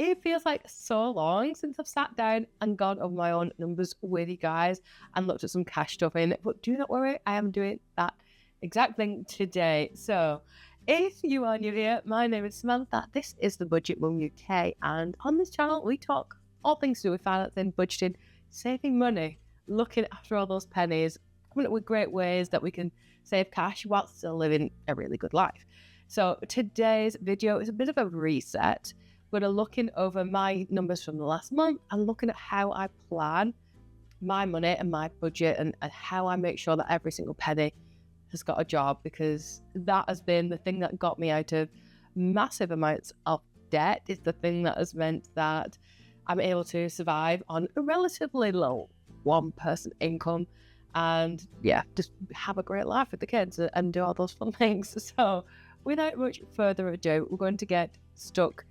It feels like so long since I've sat down and gone over my own numbers with you guys and looked at some cash stuff in. But do not worry, I am doing that exact thing today. So if you are new here, my name is Samantha. This is the Budget Mum UK, and on this channel we talk all things to do with financing, budgeting, saving money, looking after all those pennies, coming up with great ways that we can save cash while still living a really good life. So today's video is a bit of a reset. We're looking over my numbers from the last month and looking at how I plan my money and my budget and how I make sure that every single penny has got a job, because that has been the thing that got me out of massive amounts of debt. It's the thing that has meant that I'm able to survive on a relatively low one-person income and just have a great life with the kids and do all those fun things. So without much further ado, we're going to get stuck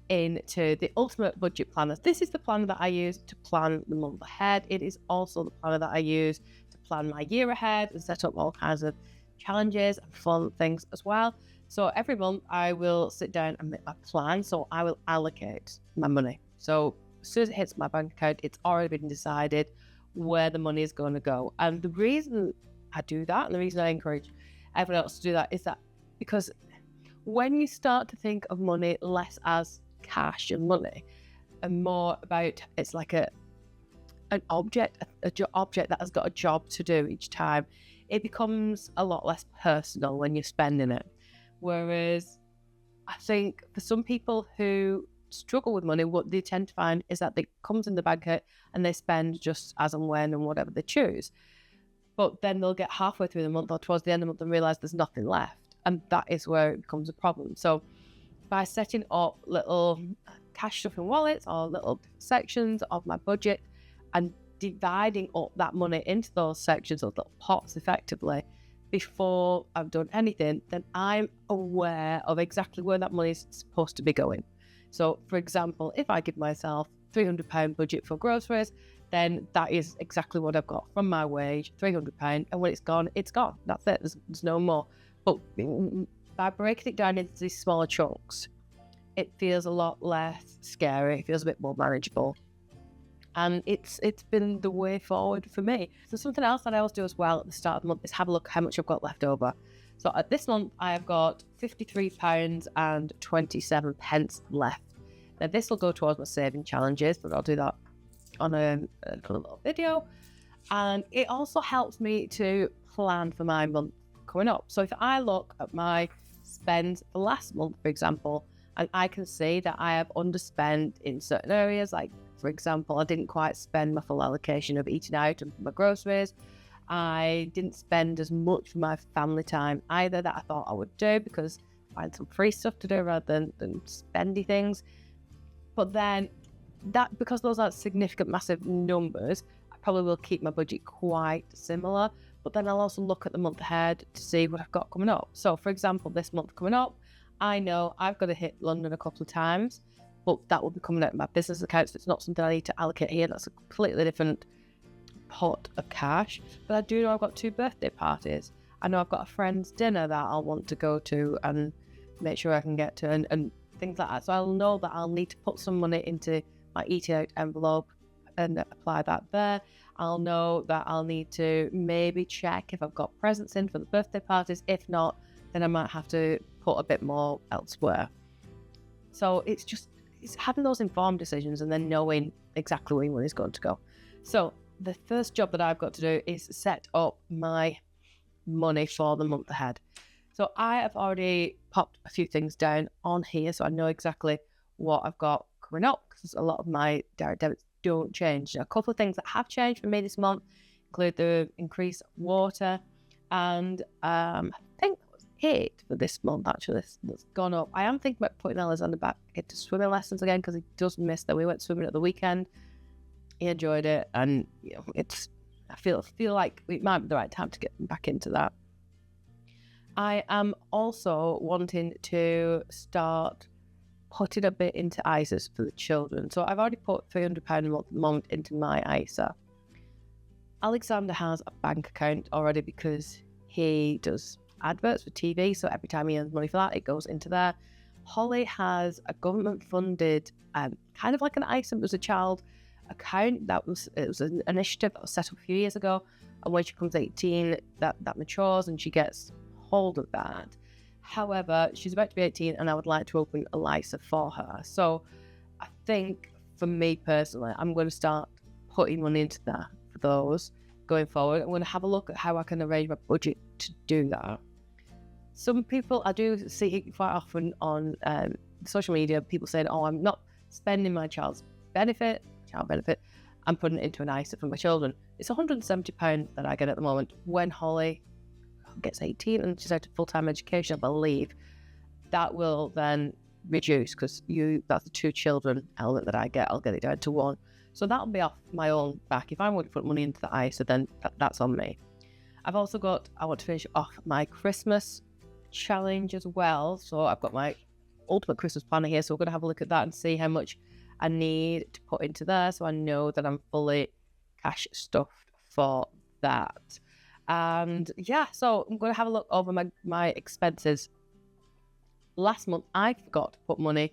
into the ultimate budget planner. This is the planner that I use to plan the month ahead. It is also the planner that I use to plan my year ahead and set up all kinds of challenges and fun things as well. So every month I will sit down and make my plan. So I will allocate my money. So as soon as it hits my bank account, it's already been decided where the money is going to go. And the reason I do that, and the reason I encourage everyone else to do that, is that because when you start to think of money less as cash and money and more about it's like an object that has got a job to do each time, it becomes a lot less personal when you're spending it. Whereas I think for some people who struggle with money, what they tend to find is that it comes in the bank account and they spend just as and when and whatever they choose, but then they'll get halfway through the month or towards the end of the month and realize there's nothing left, and that is where it becomes a problem. So by setting up little cash stuffing wallets or little sections of my budget and dividing up that money into those sections or little pots effectively before I've done anything, then I'm aware of exactly where that money is supposed to be going. So for example, if I give myself £300 budget for groceries, then that is exactly what I've got from my wage, £300, and when it's gone, it's gone. That's it, there's no more. But by breaking it down into these smaller chunks, it feels a lot less scary. It feels a bit more manageable. And it's been the way forward for me. So something else that I always do as well at the start of the month is have a look how much I've got left over. So at this month, I have got £53.27 left. Now this will go towards my saving challenges, but I'll do that on a little video. And it also helps me to plan for my month coming up. So if I look at my spend for last month, for example, and I can see that I have underspent in certain areas, like for example, I didn't quite spend my full allocation of eating out and my groceries. I didn't spend as much for my family time either that I thought I would do, because I find some free stuff to do rather than spendy things. But then that, because those aren't significant, massive numbers, I probably will keep my budget quite similar. But then I'll also look at the month ahead to see what I've got coming up. So for example, this month coming up, I know I've got to hit London a couple of times, but that will be coming out of my business account, so it's not something I need to allocate here. That's a completely different pot of cash. But I do know I've got 2 birthday parties. I know I've got a friend's dinner that I'll want to go to and make sure I can get to, and things like that. So I'll know that I'll need to put some money into my eating out envelope and apply that there. I'll know that I'll need to maybe check if I've got presents in for the birthday parties. If not, then I might have to put a bit more elsewhere. So it's having those informed decisions and then knowing exactly where your money is going to go. So the first job that I've got to do is set up my money for the month ahead. So I have already popped a few things down on here, so I know exactly what I've got coming up, because a lot of my direct debits don't change. A couple of things that have changed for me this month include the increase of water, and I think that was it for this month actually. That's gone up. I am thinking about putting Alexander back into swimming lessons again, because he does miss that. We went swimming at the weekend. He enjoyed it, and I feel like it might be the right time to get back into that. I am also wanting to start putting a bit into ISAs for the children. So I've already put £300 a month into my ISA. Alexander has a bank account already because he does adverts for TV. So every time he earns money for that, it goes into there. Holly has a government funded kind of like an ISA. It was a child account it was an initiative that was set up a few years ago, and when she becomes 18 that matures and she gets hold of that. However, she's about to be 18 and I would like to open a ISA for her. So I think for me personally, I'm going to start putting money into that for those going forward. I'm going to have a look at how I can arrange my budget to do that. Some people, I do see quite often on social media, people saying, oh, I'm not spending my child benefit, I'm putting it into an ISA for my children. It's £170 that I get at the moment. When Holly gets 18 and she's out of full-time education, I believe, that will then reduce, because that's the 2 children element that I get. I'll get it down to 1. So that'll be off my own back. If I want to put money into the ISA, then that's on me. I've also I want to finish off my Christmas challenge as well. So I've got my ultimate Christmas planner here. So we're going to have a look at that and see how much I need to put into there, so I know that I'm fully cash stuffed for that. And yeah, so I'm going to have a look over my expenses. Last month, I forgot to put money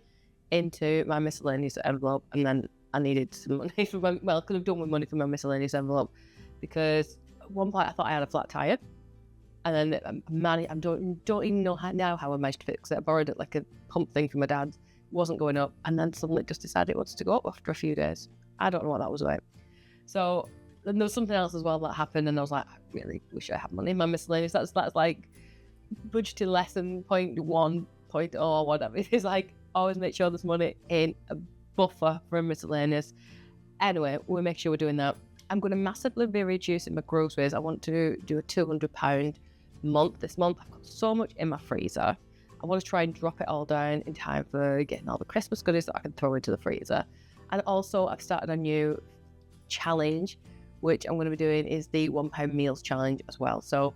into my miscellaneous envelope, and then I needed some money for could have done with money for my miscellaneous envelope, because at one point I thought I had a flat tire, and then I don't even know how I managed to fix it. I borrowed it like a pump thing from my dad. Wasn't going up, and then suddenly it just decided it wants to go up after a few days. I don't know what that was about. So then there was something else as well that happened, and I was like, I really wish I had money in my miscellaneous. That's like budgeting lesson 0.1, or whatever. It's like, always make sure there's money in a buffer for a miscellaneous. Anyway, we'll make sure we're doing that. I'm going to massively be reducing my groceries. I want to do a £200 month this month. I've got so much in my freezer. I want to try and drop it all down in time for getting all the Christmas goodies that I can throw into the freezer. And also, I've started a new challenge, which I'm going to be doing, is the £1 meals challenge as well. So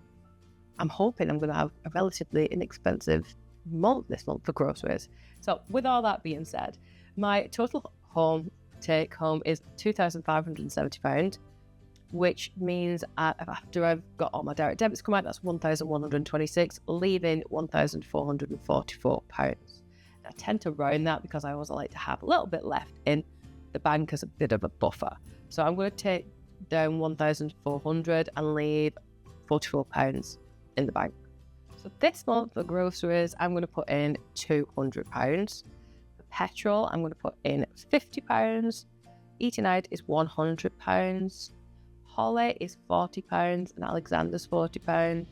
I'm hoping I'm going to have a relatively inexpensive month this month for groceries. So with all that being said, my total take home is £2,570, which means after I've got all my direct debits come out, that's £1,126, leaving £1,444. I tend to round that because I always like to have a little bit left in the bank as a bit of a buffer. So I'm going to take down £1,400 and leave £44 in the bank. So this month for groceries, I'm going to put in £200. For petrol, I'm going to put in £50. Eating out is £100. Holly is £40 and Alexander's £40.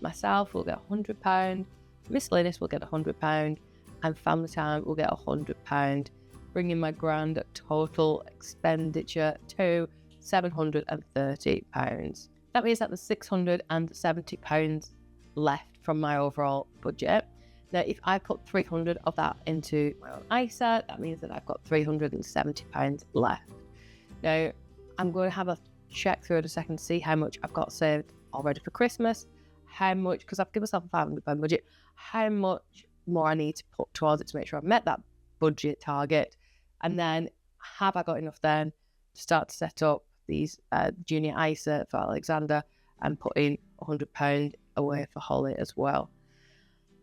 Myself will get £100. Miscellaneous will get £100, and family time will get £100, bringing my grand total expenditure to £730. That means that there's £670 left from my overall budget. Now, if I put 300 of that into my own ISA, that means that I've got £370 left. Now, I'm going to have a check through in a second to see how much I've got saved already for Christmas, how much, because I've given myself a £500 budget, how much more I need to put towards it to make sure I've met that budget target, and then have I got enough then to start to set up these junior ISA for Alexander and put in £100 away for Holly as well.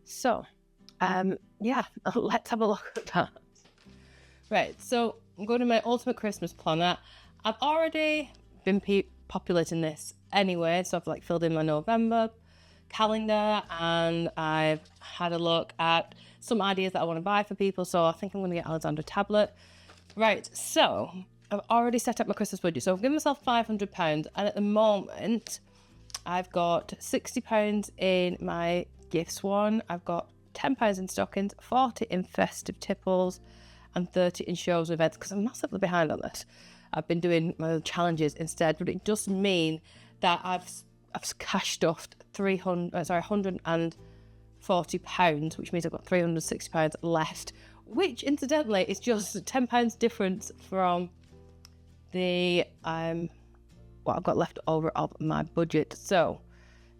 So yeah, let's have a look at that. Right, so I'm going to my ultimate Christmas planner. I've already been populating this anyway, so I've filled in my November calendar, and I've had a look at some ideas that I want to buy for people. So I think I'm going to get Alexander a tablet. Right, so I've already set up my Christmas budget. So I've given myself £500, and at the moment I've got £60 in my gifts one. I've got £10 in stockings, 40 in festive tipples, and 30 in shows and events, because I'm massively behind on this. I've been doing my challenges instead, but it does mean that I've cash stuffed £140, which means I've got £360 left, which incidentally is just £10 difference from the what I've got left over of my budget. So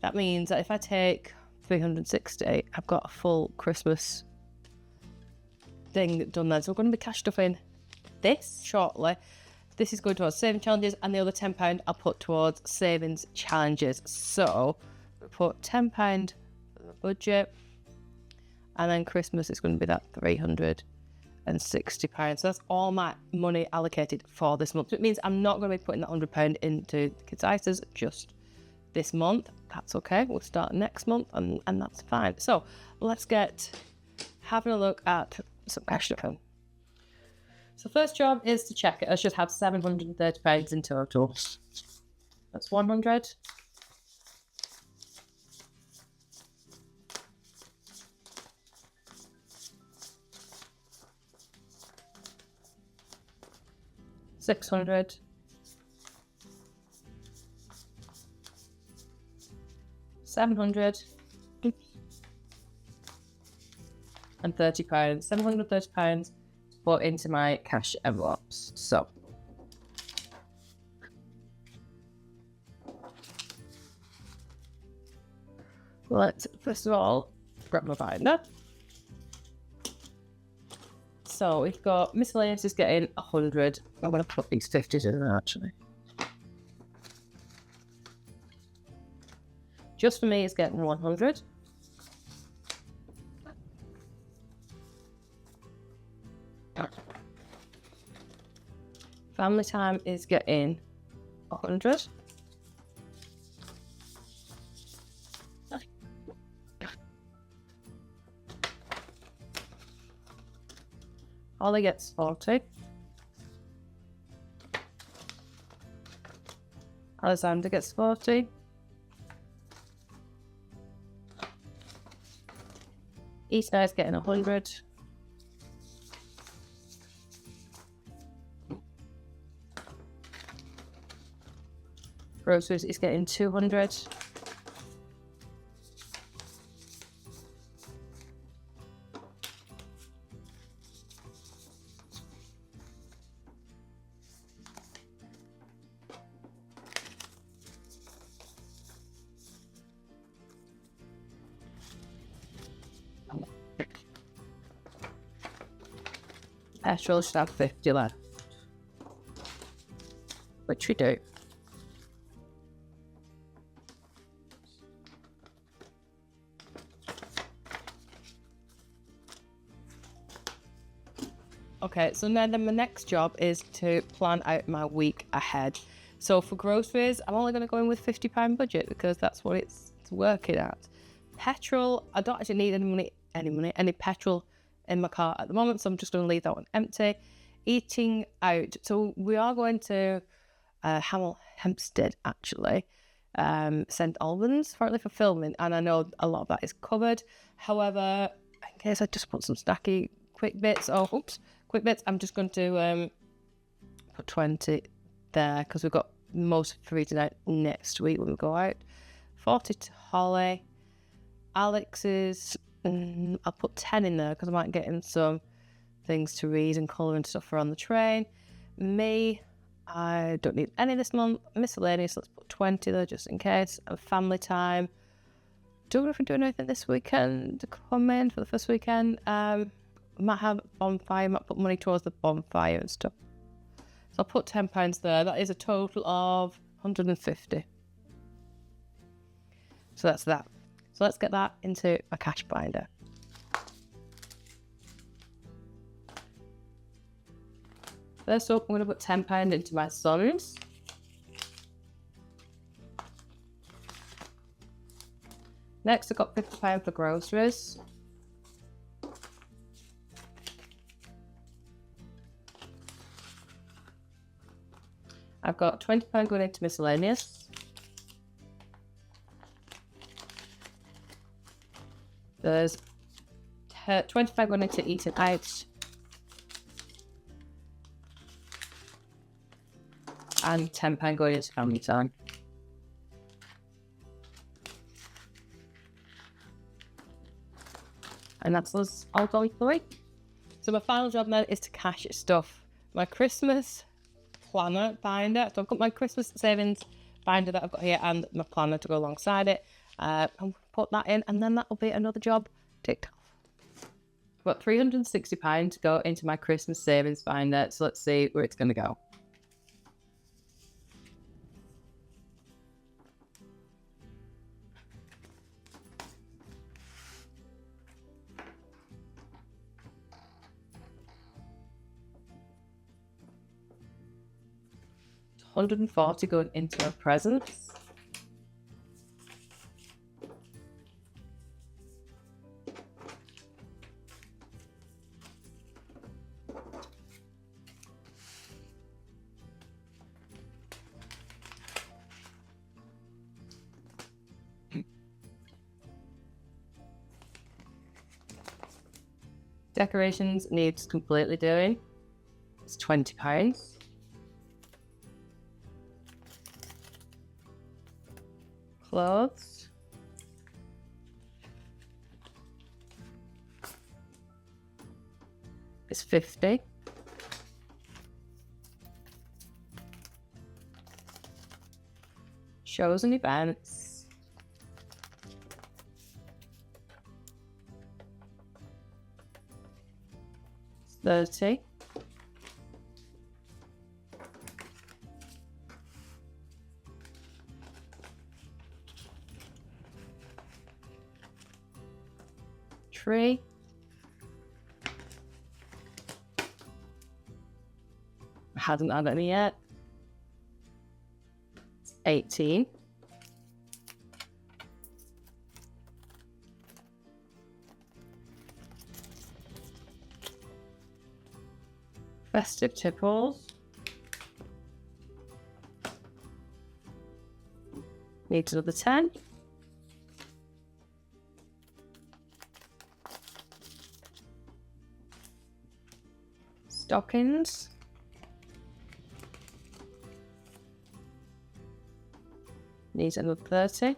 that means that if I take 360, I've got a full Christmas thing done then. So we're going to be cash stuffing this shortly. This is going towards saving challenges, and the other £10 I'll put towards savings challenges. So we put £10 for the budget. And then Christmas is going to be that £360. So that's all my money allocated for this month. So it means I'm not going to be putting that £100 into kids' ISAs just this month. That's okay. We'll start next month and that's fine. So let's get having a look at some cash flow. So first job is to check it. I should have £730 in total. That's 100. £600. £700. And £30. £730 put into my cash envelopes. So let's first of all grab my binder. So we've got miscellaneous is getting 100. I'm going to put these 50s in there actually. Just for me, it's getting 100. Family time is getting 100. Ollie gets 40. Alexander gets 40. Easter is getting 100. Groceries is getting 200. Petrol should have 50 left, which we do. Okay, so now then my next job is to plan out my week ahead. So for groceries, I'm only going to go in with £50 budget because that's what it's working at. Petrol, I don't actually need any petrol in my car at the moment, so I'm just going to leave that one empty. Eating out, so we are going to Hempstead actually, St Albans partly for filming, and I know a lot of that is covered. However, in case I just put some snacky quick bits, I'm just going to put 20 there because we've got most for eating out next week when we go out. 40 to Holly. Alex's, I'll put 10 in there because I might get him some things to read and colour and stuff for on the train. Me, I don't need any this month. Miscellaneous, let's put 20 there just in case. And family time. Don't know if we're doing anything this weekend to come in for the first weekend. Might have a bonfire, might put money towards the bonfire and stuff. So I'll put £10 there. That is a total of 150. So that's that. So let's get that into a cash binder. First up, I'm going to put £10 into my sons. Next, I've got £50 for groceries. I've got £20 going into miscellaneous. There's £25 going into eating out. And £10 going into family time. And that's us all going for the week. So my final job now is to cash stuff. My Christmas planner binder. So I've got my Christmas savings binder that I've got here and my planner to go alongside it. I'll put that in and then that will be another job ticked off. I've got £360 to go into my Christmas savings binder. So let's see where it's going to go. 140 going into my presents. Decorations needs completely doing. It's £20. Clothes. It's 50. Shows and events. It's 30. Tree. Hasn't had any yet. It's 18. Festive tipples. Needs another 10. Stockings. Needs another 30.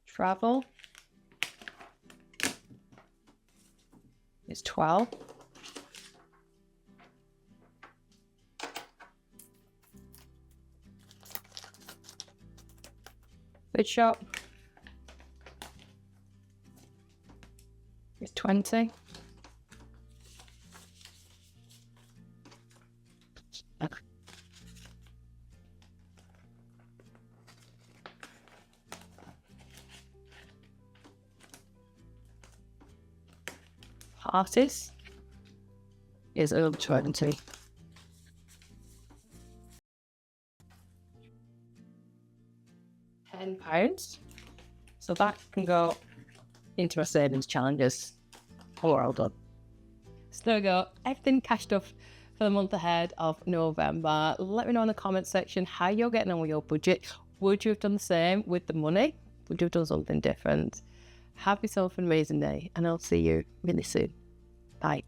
Travel. It's 12. Food shop. It's 20. Parties is over 20. £10. So that can go into our savings challenges. We're all done. So there we go. Everything cashed off for the month ahead of November. Let me know in the comment section how you're getting on with your budget. Would you have done the same with the money? Would you have done something different? Have yourself an amazing day, and I'll see you really soon. Bye.